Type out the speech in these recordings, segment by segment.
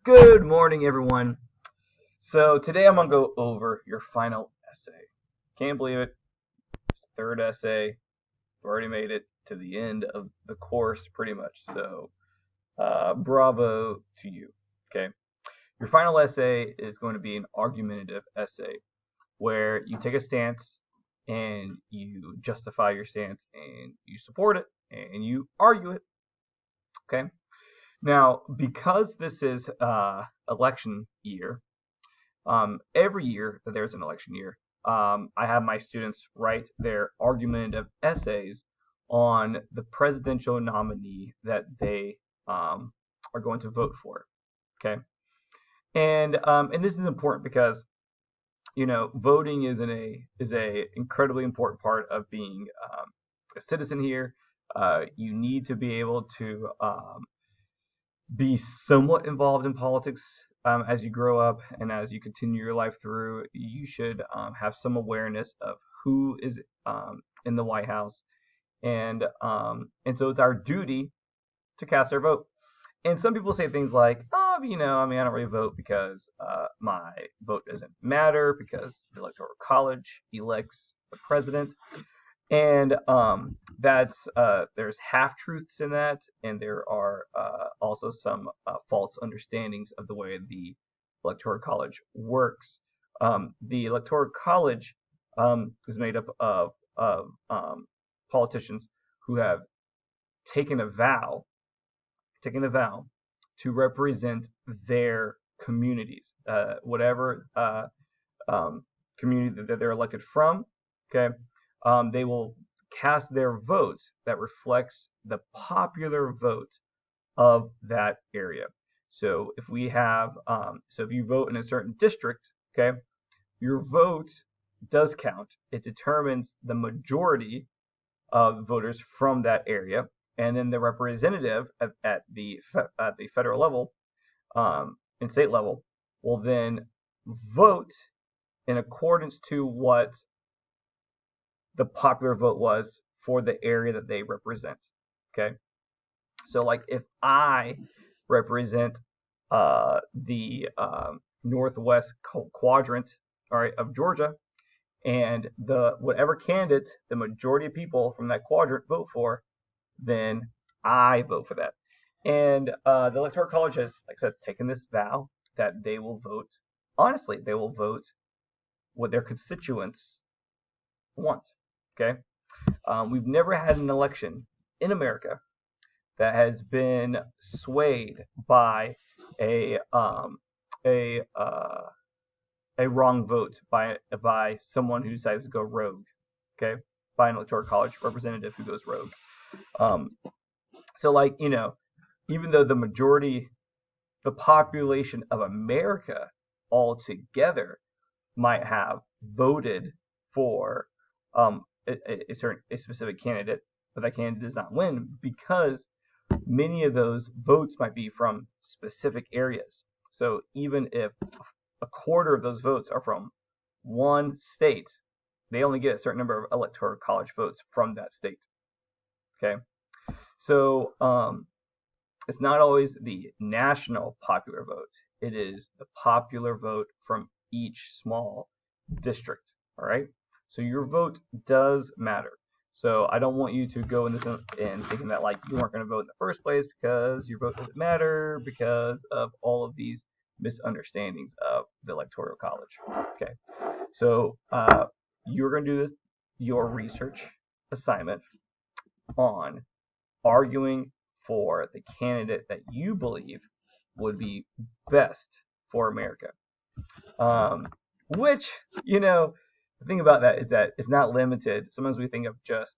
Good morning, everyone. So today I'm gonna go over your final essay. Can't believe it. Third essay. We've already made it to the end of the course, pretty much. So, bravo to you. Okay. Your final essay is going to be an argumentative essay, where you take a stance and you justify your stance and you support it and you argue it. Okay. Now, because this is election year, every year that there's an election year, I have my students write their argumentative essays on the presidential nominee that they are going to vote for. Okay, and this is important because voting is a incredibly important part of being a citizen here. You need to be able to be somewhat involved in politics as you grow up and as you continue your life through. You should have some awareness of who is in the White House, and so it's our duty to cast our vote. And some people say things like, "Oh, I don't really vote because my vote doesn't matter because the Electoral College elects the president." And that's there's half truths in that, and there are also some false understandings of the way the Electoral College works. The Electoral College is made up of politicians who have taken a vow, to represent their communities, whatever community that they're elected from. Okay, they will cast their votes that reflects the popular vote of that area. So if we have, so if you vote in a certain district, okay, your vote does count. It determines the majority of voters from that area, and then the representative at the federal level and state level will then vote in accordance to what the popular vote was for the area that they represent. Okay, so like if I represent the northwest quadrant, all right, of Georgia, and the whatever candidate the majority of people from that quadrant vote for, then I vote for that. And the Electoral College has, like I said, taken this vow that they will vote honestly. They will vote what their constituents want. Okay, we've never had an election in America that has been swayed by a um, a uh, a wrong vote by someone who decides to go rogue. Okay, by an electoral college representative who goes rogue. Um, so like even though the population of America altogether might have voted for a specific candidate, but that candidate does not win because many of those votes might be from specific areas. So even if a quarter of those votes are from one state, they only get a certain number of electoral college votes from that state. Okay, so it's not always the national popular vote. It is the popular vote from each small district. All right. So your vote does matter. So I don't want you to go in this and thinking that like you weren't going to vote in the first place because your vote doesn't matter because of all of these misunderstandings of the electoral college. Okay. So you're going to do your research assignment on arguing for the candidate that you believe would be best for America. Which, the thing about that is that it's not limited. Sometimes we think of just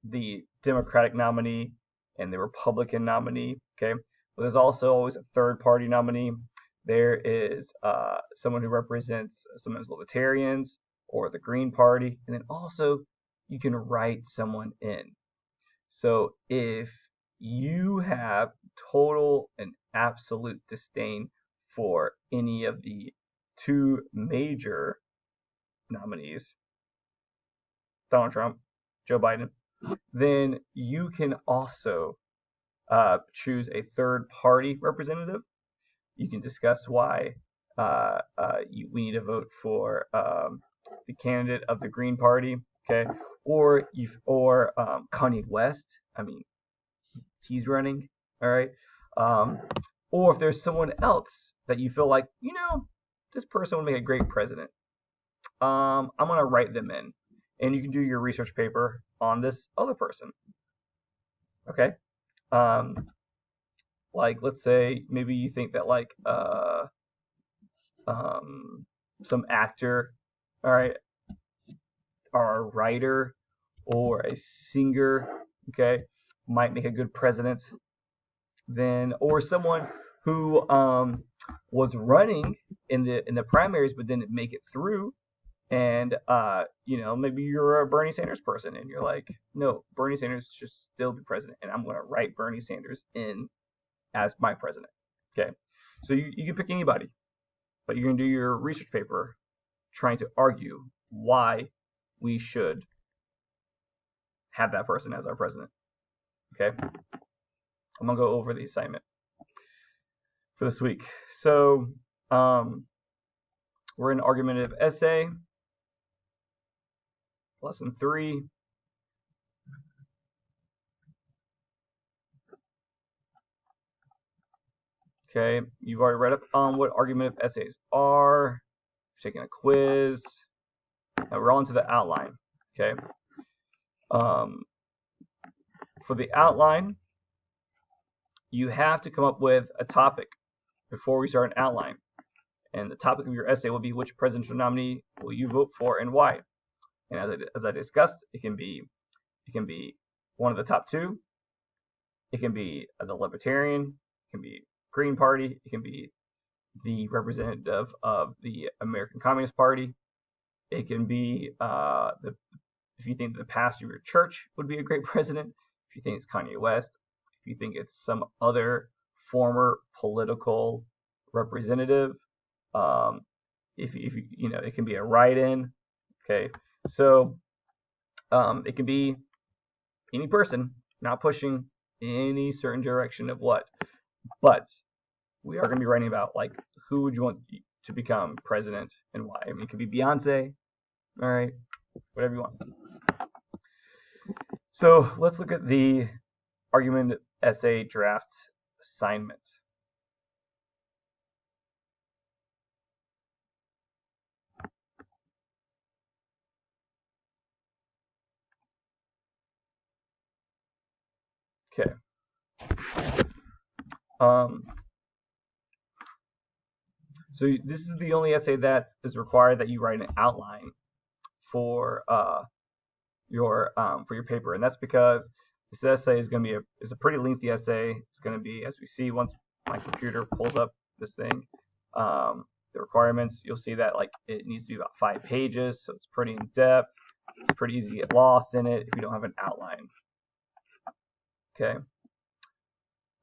the Democratic nominee and the Republican nominee. Okay, but there's also always a third party nominee. There is someone who represents sometimes libertarians or the Green Party, and then also you can write someone in. So if you have total and absolute disdain for any of the two major nominees, Donald Trump, Joe Biden, then you can also choose a third party representative You can discuss why we need to vote for the candidate of the Green Party, okay? Or Kanye West. I mean, he's running, all right? Or if there's someone else that you feel like, this person would make a great president. I'm gonna write them in, and you can do your research paper on this other person. Okay. Like, let's say maybe you think that like some actor, all right, or a writer or a singer, okay, might make a good president. Then, or someone who was running in the primaries but didn't make it through, and maybe you're a Bernie Sanders person and you're like, no, Bernie Sanders should still be president, and I'm going to write Bernie Sanders in as my president. Okay, so you can pick anybody, but you're going to do your research paper trying to argue why we should have that person as our president. Okay, I'm going to go over the assignment for this week. So we're in argumentative essay, lesson 3. Okay, you've already read up on what argumentative essays are, taking a quiz. Now we're on to the outline. Okay, for the outline, you have to come up with a topic before we start an outline. And the topic of your essay will be which presidential nominee will you vote for and why. And as I discussed, it can be one of the top 2. It can be the Libertarian. It can be Green Party. It can be the representative of the American Communist Party. It can be if you think the pastor of your church would be a great president. If you think it's Kanye West. If you think it's some other former political representative. If it can be a write-in. Okay, so it can be any person, not pushing any certain direction of what, but we are going to be writing about like who would you want to become president and why. I mean, it could be Beyonce, all right, whatever you want. So let's look at the argument essay draft assignment. Okay. So this is the only essay that is required that you write an outline for your paper, and that's because this essay is going to be a pretty lengthy essay. It's going to be, as we see once my computer pulls up this thing, the requirements, you'll see that like it needs to be about 5 pages, so it's pretty in depth. It's pretty easy to get lost in it if you don't have an outline. Okay.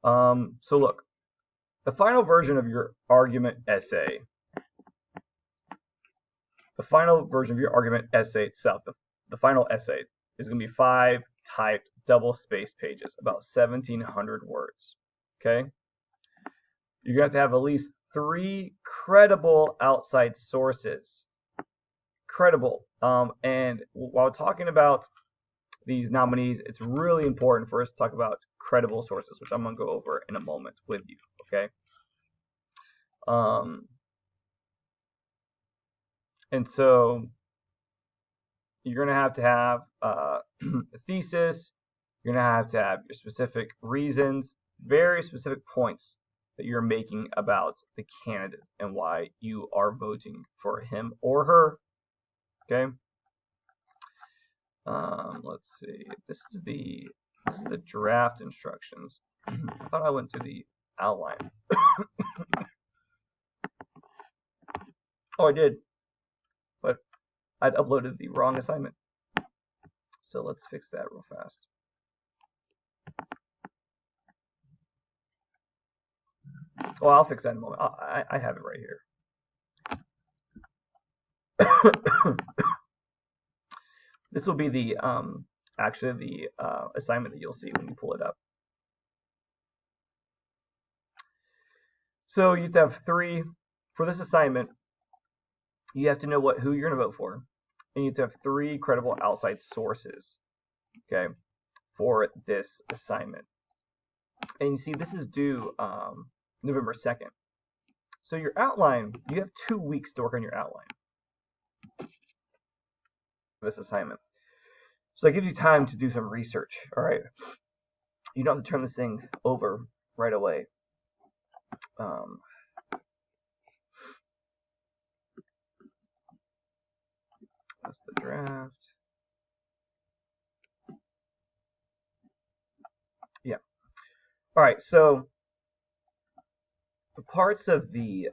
So look, the final version of your argument essay, itself, the final essay is going to be 5 typed double-spaced pages, about 1,700 words. Okay? You're going to have at least 3 credible outside sources. Credible. And while talking about these nominees, it's really important for us to talk about credible sources, which I'm going to go over in a moment with you. Okay? And so you're going to have a thesis. You're going to have your specific reasons, very specific points that you're making about the candidate and why you are voting for him or her. Okay. Let's see. This is the draft instructions. I thought I went to the outline. Oh, I did, but I'd uploaded the wrong assignment. So let's fix that real fast. Well, I'll fix that in a moment. I have it right here. This will be the actually the assignment that you'll see when you pull it up. So you have to have three for this assignment. You have to know who you're going to vote for, and you have to have three credible outside sources, okay, for this assignment. And you see, this is due November 2nd. So your outline, you have 2 weeks to work on your outline for this assignment. So that gives you time to do some research, all right? You don't have to turn this thing over right away. That's the draft. Yeah. All right, so the parts of the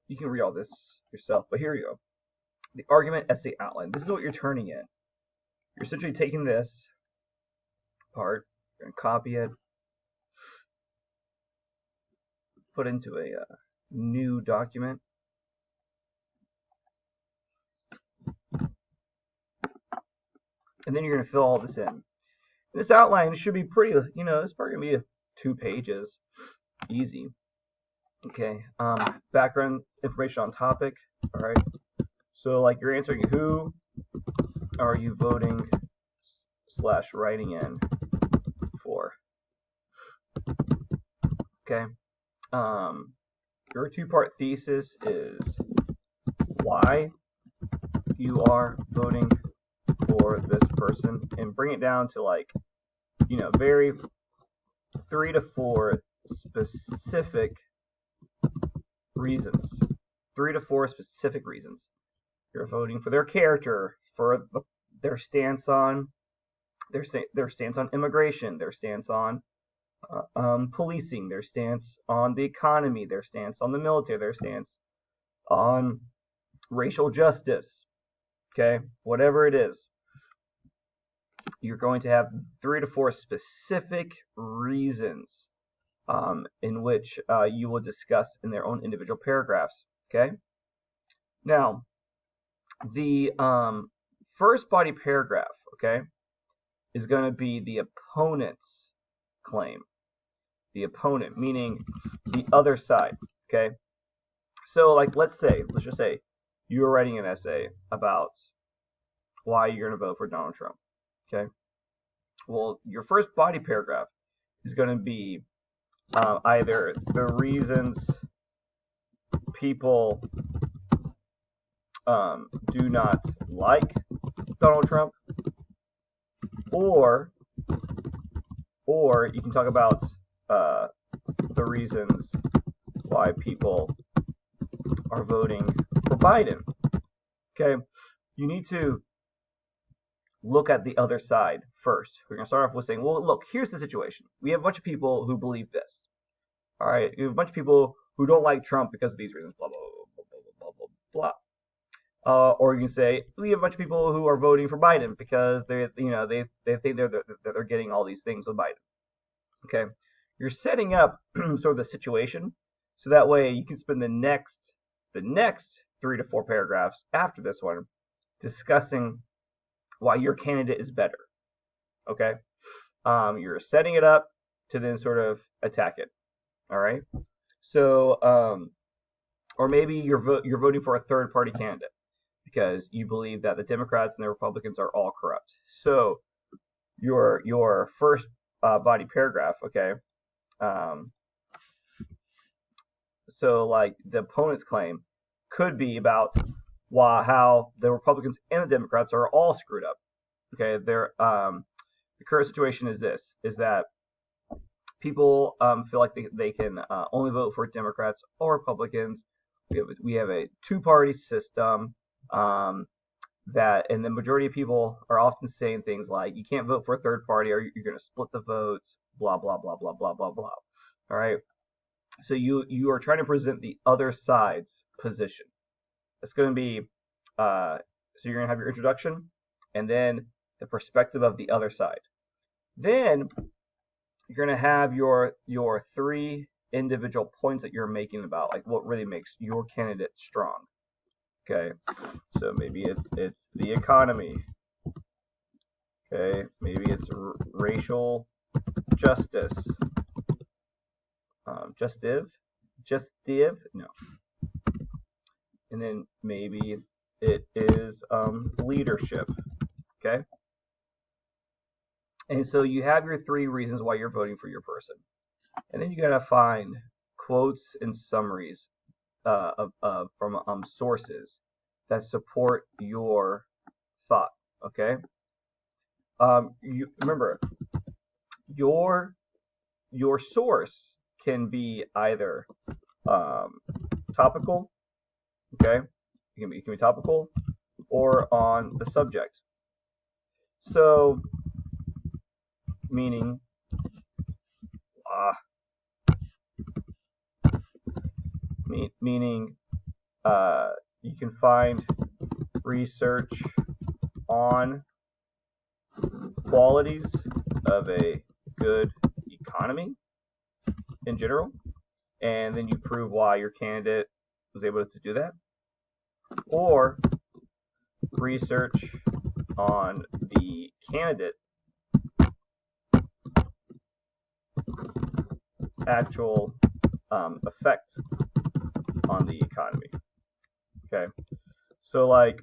you can read all this yourself, but here you go. The argument essay outline. This is what you're turning in. You're essentially taking this part, you're going to copy it, put into a new document. And then you're going to fill all this in. This outline should be pretty, it's probably going to be 2 pages. Easy. Okay. Background information on topic. All right. So, like, you're answering who are you voting / writing in for. Okay. Your 2-part thesis is why you are voting for this person, and bring it down to, like, very 3 to 4 specific reasons. 3 to 4 specific reasons. You're voting for their character, for their stance on immigration, their stance on policing, their stance on the economy, their stance on the military, their stance on racial justice. Okay, whatever it is, you're going to have 3 to 4 specific reasons in which you will discuss in their own individual paragraphs. Okay. Now, the first body paragraph, okay, is going to be the opponent's claim. The opponent, meaning the other side. Okay. So, like, let's just say you're writing an essay about why you're going to vote for Donald Trump. Okay. Well, your first body paragraph is going to be either the reasons people do not like Donald Trump, or you can talk about the reasons why people are voting for Biden. Okay, you need to look at the other side first. We're going to start off with saying, well, look, here's the situation. We have a bunch of people who believe this. All right, we have a bunch of people who don't like Trump because of these reasons, blah, blah, blah, blah, blah, blah, blah. Or you can say, we have a bunch of people who are voting for Biden because they think they're getting all these things with Biden. Okay, you're setting up sort of the situation, so that way you can spend the next 3 to 4 paragraphs after this one discussing why your candidate is better. Okay, you're setting it up to then sort of attack it. All right, so or maybe you're voting for a third party candidate because you believe that the Democrats and the Republicans are all corrupt. So your first body paragraph, okay. So, like, the opponent's claim could be about how the Republicans and the Democrats are all screwed up. Okay, the current situation is that people feel like they can only vote for Democrats or Republicans. We have a 2-party system and the majority of people are often saying things like, you can't vote for a third party or you're going to split the votes, blah, blah, blah, blah, blah, blah, blah. All right. So you are trying to present the other side's position. It's going to be, so you're going to have your introduction and then the perspective of the other side. Then you're going to have your 3 individual points that you're making about, like, what really makes your candidate strong. Okay, so maybe it's the economy. Okay, maybe it's racial justice. Justive? No. And then maybe it is leadership. Okay? And so you have your 3 reasons why you're voting for your person. And then you gotta find quotes and summaries from sources that support your thought. Okay? You remember, your source can be either topical, okay? It can be topical or on the subject. So, meaning, you can find research on qualities of a good economy in general, and then you prove why your candidate was able to do that. Or research on the candidate actual effect on the economy. Okay, so like,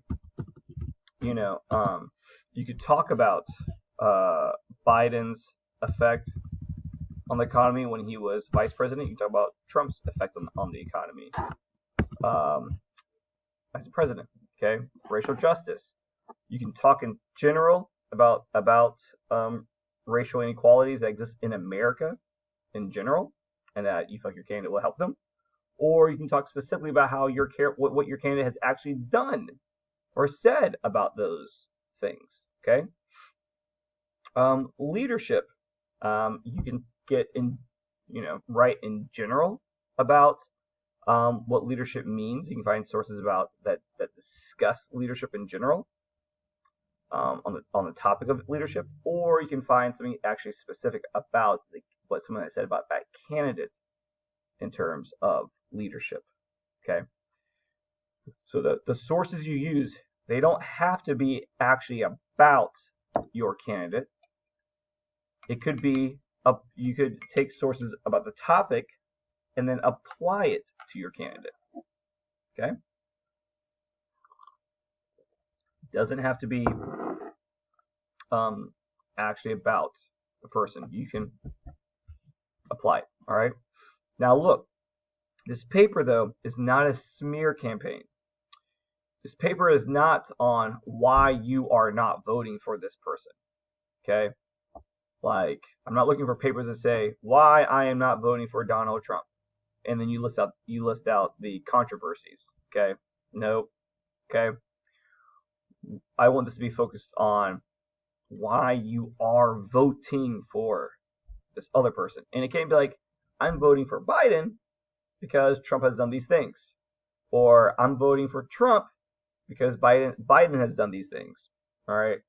you know, you could talk about Biden's effect on the economy when he was vice president. You can talk about Trump's effect on the economy as president. Okay, racial justice. You can talk in general about racial inequalities that exist in America in general, and that you feel like your candidate will help them. Or you can talk specifically about how what your candidate has actually done or said about those things. Okay. Leadership. You can get in, write in general about what leadership means. You can find sources about that discuss leadership in general on the topic of leadership, or you can find something actually specific about what someone has said about that candidate in terms of leadership. Okay, so the sources you use, they don't have to be actually about your candidate. It could be you could take sources about the topic and then apply it to your candidate. Okay, doesn't have to be actually about the person. You can apply it. All right. Now look, this paper though is not a smear campaign. This paper is not on why you are not voting for this person. Okay? Like, I'm not looking for papers that say why I am not voting for Donald Trump, and then you list out the controversies. Okay? Nope. Okay? I want this to be focused on why you are voting for this other person. And it can't be like, I'm voting for Biden because Trump has done these things, or I'm voting for Trump because Biden has done these things. All right.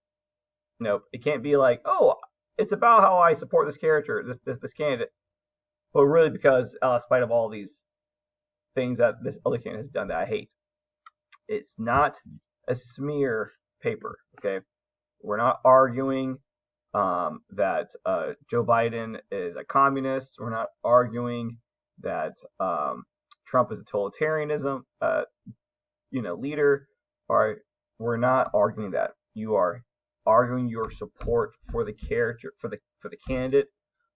No, it can't be like, oh, it's about how I support this character, this candidate, but really because in spite of all these things that this other candidate has done that I hate. It's not a smear paper. Okay, we're not arguing that Joe Biden is a communist. We're not arguing that Trump is a totalitarianism leader. All right, we're not arguing that. You are arguing your support for the character, for the candidate,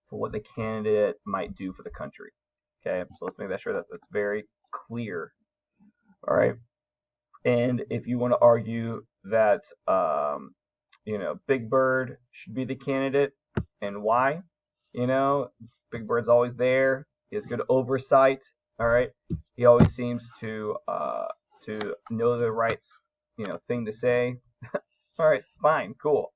for what the candidate might do for the country. Okay, so let's make that sure that that's very clear. All right, and if you want to argue that Big Bird should be the candidate and why, Big Bird's always there. He has good oversight. All right, he always seems to know the right thing to say. All right, fine, cool.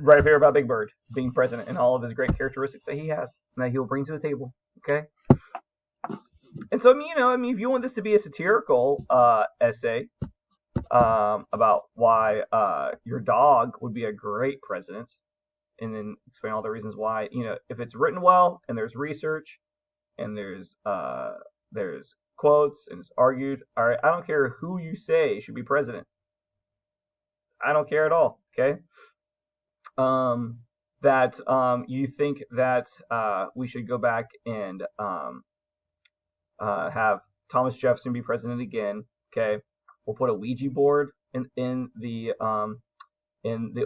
Right up here about Big Bird being president and all of his great characteristics that he has and that he'll bring to the table. Okay. And so, if you want this to be a satirical essay about why your dog would be a great president, and then explain all the reasons why, if it's written well and there's research and there's quotes and it's argued, all right, I don't care who you say should be president. I don't care at all. Okay. that you think that we should go back and have Thomas Jefferson be president again. Okay, we'll put a Ouija board in the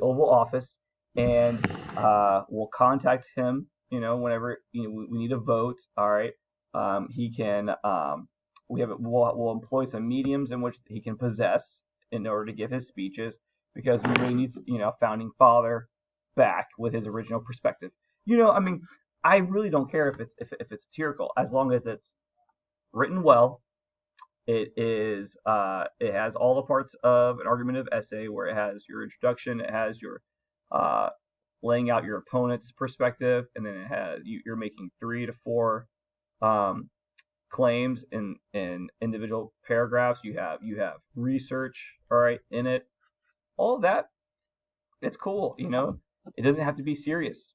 Oval Office, and we'll contact him. Whenever we need a vote. All right. He can. We'll employ some mediums in which he can possess in order to give his speeches, because we really need a founding father back with his original perspective. I mean, I really don't care if it's satirical, as long as it's written well. It has all the parts of an argumentative essay, where it has your introduction, it has your laying out your opponent's perspective, and then it has you're making 3 to 4 claims in individual paragraphs. You have research, all right, in it. All of that, it's cool. It doesn't have to be serious,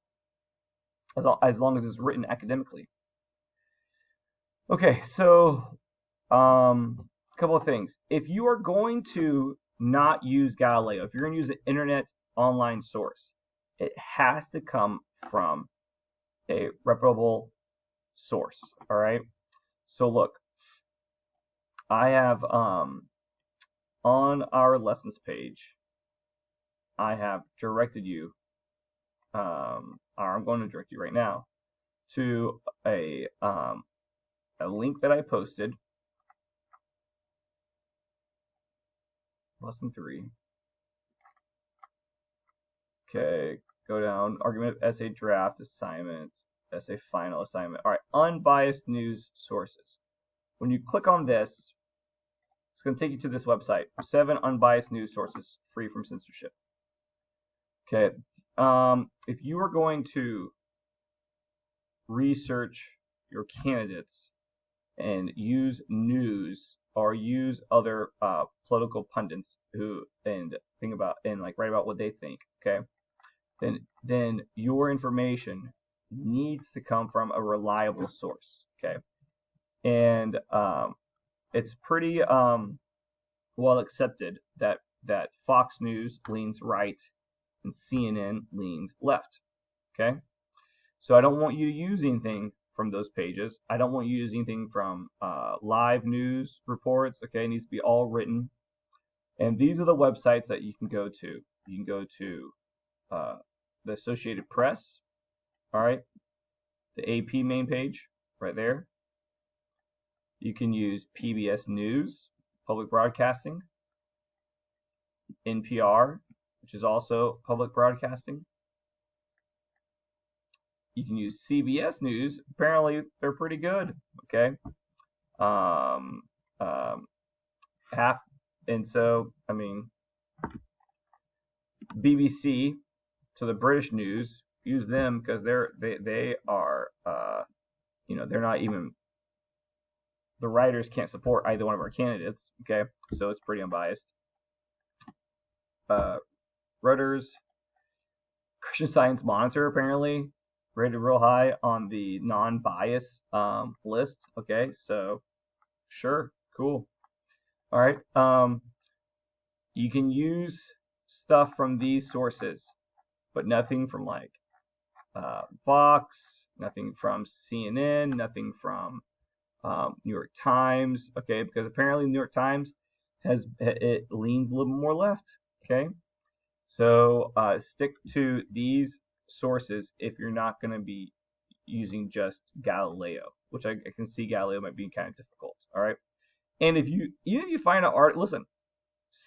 as long as it's written academically. Okay, so a couple of things. If you are going to not use Galileo, if you're going to use an internet online source, it has to come from a reputable source. All right. So look, I have on our lessons page, I have directed you, or I'm going to direct you right now to a link that I posted. Lesson 3. Okay, go down. Argumentative essay draft assignment, essay final assignment. All right, unbiased news sources. When you click on this, it's going to take you to this website. 7 unbiased news sources free from censorship. Okay, if you are going to research your candidates and use news or use other political pundits who think about and write about what they think, okay, then your information needs to come from a reliable source, okay, and it's pretty well accepted that Fox News leans right and CNN leans left, okay. So I don't want you to use anything from those pages. I don't want you to use anything from live news reports. Okay, it needs to be all written. And these are the websites that you can go to. You can go to the Associated Press. All right, the AP main page right there. You can use PBS News, public broadcasting, NPR, which is also public broadcasting. You can use CBS News. Apparently, they're pretty good. Okay. And so, I mean, BBC, so the British news, use them because they are, they're not even, the writers can't support either one of our candidates. Okay. So it's pretty unbiased. Reuters, Christian Science Monitor, apparently rated real high on the non-bias list. Okay, so sure, cool. All right, you can use stuff from these sources, but nothing from Fox, nothing from CNN, nothing from New York Times. Okay, because apparently New York Times it leans a little more left. Okay, so stick to these sources if you're not going to be using just Galileo, which I can see Galileo might be kind of difficult. All right, and even if you find an listen,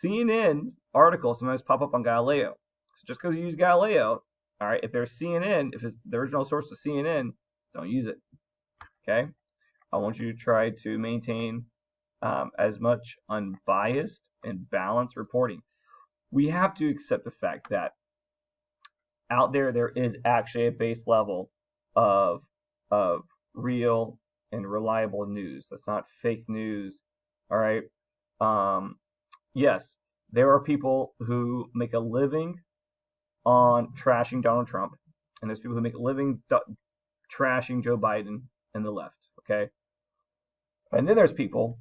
CNN articles sometimes pop up on Galileo. So just because you use Galileo, all right, if there's CNN, if it's the original source of CNN, don't use it. Okay, I want you to try to maintain as much unbiased and balanced reporting. We have to accept the fact that out there is actually a base level of real and reliable news. That's not fake news. All right. Yes, there are people who make a living on trashing Donald Trump, and there's people who make a living trashing Joe Biden and the left. Okay. And then there's people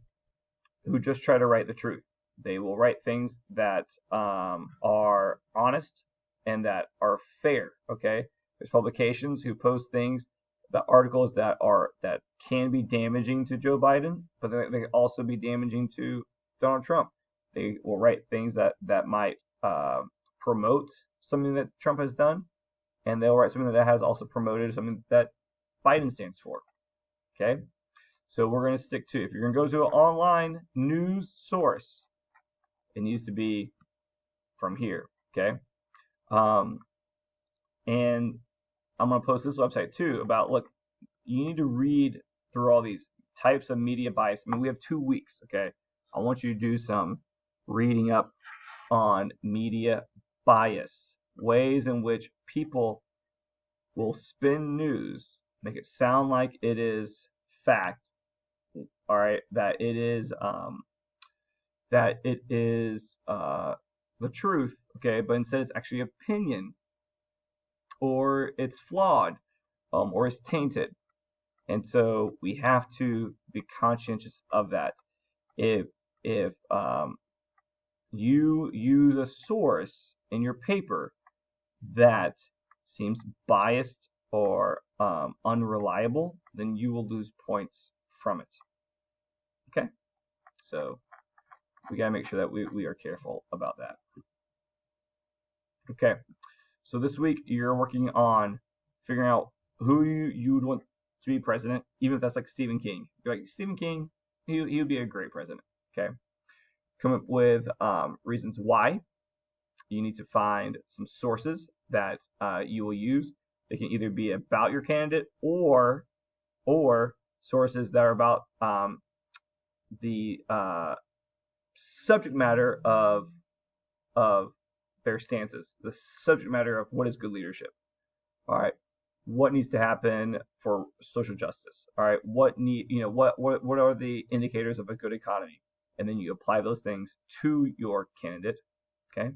who just try to write the truth. They will write things that are honest and that are fair. Okay, there's publications who post things, the articles that can be damaging to Joe Biden, but they can also be damaging to Donald Trump. They will write things that might promote something that Trump has done, and they'll write something that has also promoted something that Biden stands for. Okay, so we're going to stick to, if you're going to go to an online news source, it needs to be from here. Okay, and I'm going to post this website too about, look, you need to read through all these types of media bias. I mean, we have 2 weeks. Okay, I want you to do some reading up on media bias, ways in which people will spin news, make it sound like it is fact, all right, that it is the truth, okay, but instead it's actually opinion, or it's flawed, or it's tainted. And so we have to be conscientious of that. If you use a source in your paper that seems biased or unreliable, then you will lose points from it. Okay, so we gotta make sure that we are careful about that. Okay, so this week you're working on figuring out who you would want to be president, even if that's like Stephen King. You're like, Stephen King, he would be a great president. Okay, come up with reasons why. You need to find some sources that you will use. They can either be about your candidate or sources that are about the subject matter of their stances, the subject matter of what is good leadership. All right, what needs to happen for social justice? All right, what are the indicators of a good economy? And then you apply those things to your candidate. Okay,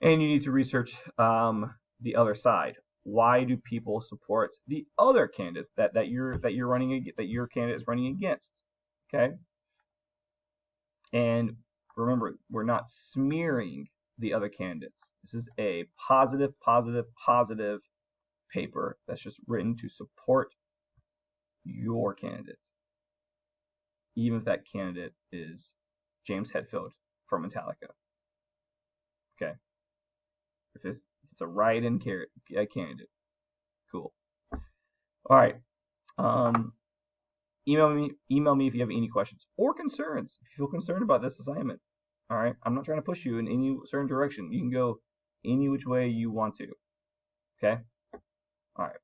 and you need to research the other side. Why do people support the other candidates that your candidate is running against? Okay, and remember, we're not smearing the other candidates. This is a positive paper that's just written to support your candidate, even if that candidate is James Hetfield from Metallica. Okay, if it's a write-in candidate, cool. All right. Email me if you have any questions or concerns. If you feel concerned about this assignment, all right. I'm not trying to push you in any certain direction. You can go any which way you want to. Okay. All right.